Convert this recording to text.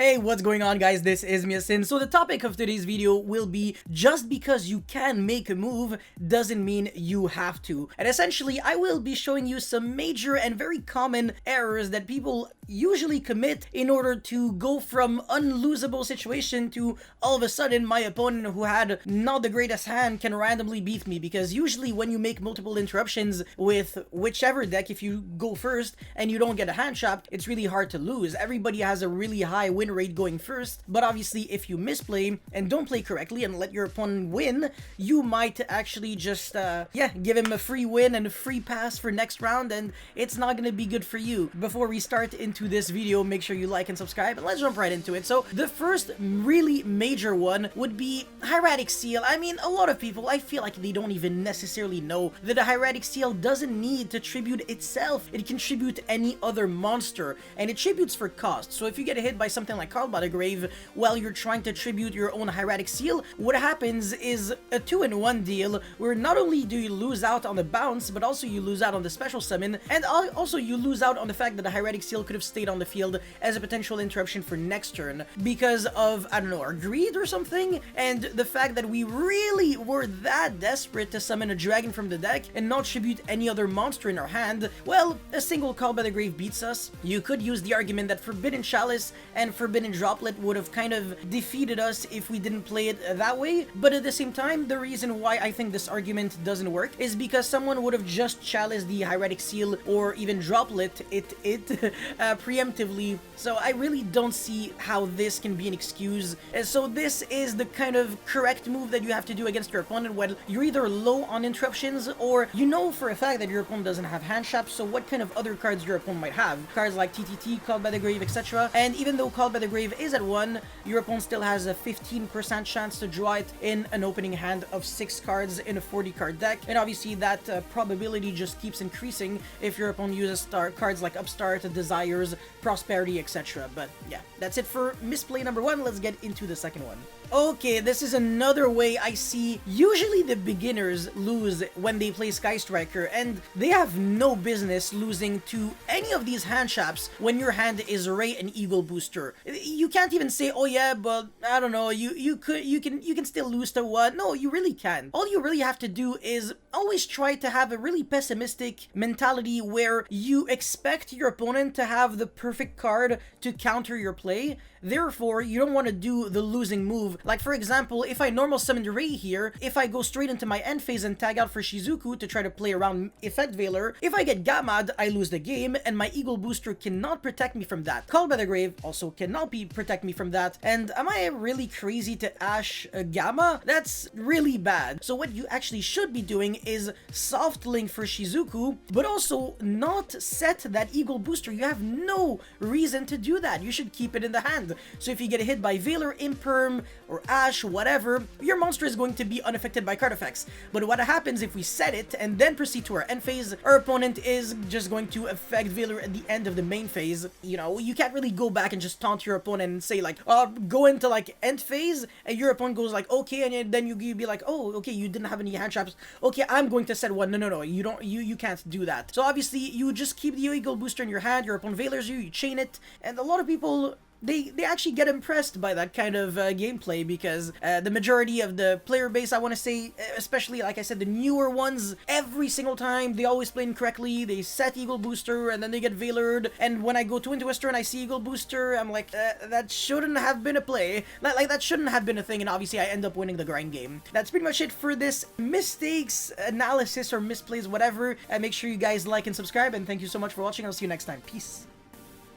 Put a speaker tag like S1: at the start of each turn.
S1: Hey, what's going on, guys? This is Miasin. So the topic of today's video will be just because you can make a move doesn't mean you have to. And essentially, I will be showing you some major and very common errors that people usually commit in order to go from unlosable situation to all of a sudden my opponent who had not the greatest hand can randomly beat me. Because usually when you make multiple interruptions with whichever deck, if you go first and you don't get a hand trap, it's really hard to lose. Everybody has a really high win rate going first, but obviously if you misplay and don't play correctly and let your opponent win, you might actually just give him a free win and a free pass for next round, and it's not gonna be good for you. Before we start into this video, make sure you like and subscribe, and let's jump right into it. So the first really major one would be Hieratic Seal. I mean, a lot of people, I feel like they don't even necessarily know that a Hieratic Seal doesn't need to tribute itself. It can tribute any other monster, and it tributes for cost. So if you get hit by something like Called by the Grave while you're trying to tribute your own Hieratic Seal, what happens is a 2-in-1 deal where not only do you lose out on the bounce, but also you lose out on the special summon, and also you lose out on the fact that the Hieratic Seal could have stayed on the field as a potential interruption for next turn because of, I don't know, our greed or something, and the fact that we really were that desperate to summon a dragon from the deck and not tribute any other monster in our hand. Well, a single Call by the Grave beats us. You could use the argument that Forbidden Chalice and Forbidden Droplet would have kind of defeated us if we didn't play it that way, but at the same time, the reason why I think this argument doesn't work is because someone would have just challenged the Hieratic Seal or even Droplet preemptively, so I really don't see how this can be an excuse. So this is the kind of correct move that you have to do against your opponent when you're either low on interruptions or you know for a fact that your opponent doesn't have hand traps, so what kind of other cards your opponent might have. Cards like TTT, Called by the Grave, etc. And even though Called by the Grave is at 1, your opponent still has a 15% chance to draw it in an opening hand of 6 cards in a 40 card deck, and obviously that probability just keeps increasing if your opponent uses cards like Upstart, Desires, Prosperity, etc. But yeah, that's it for misplay number 1. Let's get into the second one. Okay, this is another way I see usually the beginners lose when they play Sky Striker, and they have no business losing to any of these hand traps when your hand is Ray and Eagle Booster. You can't even say, oh yeah, but I don't know, you can still lose to one. No, you really can't. All you really have to do is always try to have a really pessimistic mentality where you expect your opponent to have the perfect card to counter your play. Therefore, you don't want to do the losing move. Like, for example, if I normal summon Ray here, if I go straight into my end phase and tag out for Shizuku to try to play around Effect Veiler, if I get Gammad, I lose the game, and my Eagle Booster cannot protect me from that. Called by the Grave also cannot protect me from that. And am I really crazy to Ash Gamma? That's really bad. So what you actually should be doing is soft link for Shizuku, but also not set that Eagle Booster. You have no reason to do that. You should keep it in the hand. So if you get hit by Veiler, Imperm, or Ash, whatever, your monster is going to be unaffected by card effects. But what happens if we set it and then proceed to our end phase, our opponent is just going to affect Veiler at the end of the main phase. You know, you can't really go back and just taunt your opponent and say like, go into like end phase, and your opponent goes like, okay, and then you be like, oh, okay, you didn't have any hand traps. Okay, I'm going to set one. No, you can't do that. So obviously, you just keep the Eagle Booster in your hand, your opponent Veilers you chain it, and a lot of people, they actually get impressed by that kind of gameplay because the majority of the player base, I want to say, especially, like I said, the newer ones, every single time, they always play incorrectly. They set Eagle Booster, and then they get Veilered, and when I go to Interwester and I see Eagle Booster, I'm like, that shouldn't have been a play. Like, that shouldn't have been a thing, and obviously I end up winning the grind game. That's pretty much it for this mistakes analysis or misplays, whatever. Make sure you guys like and subscribe, and thank you so much for watching. I'll see you next time. Peace.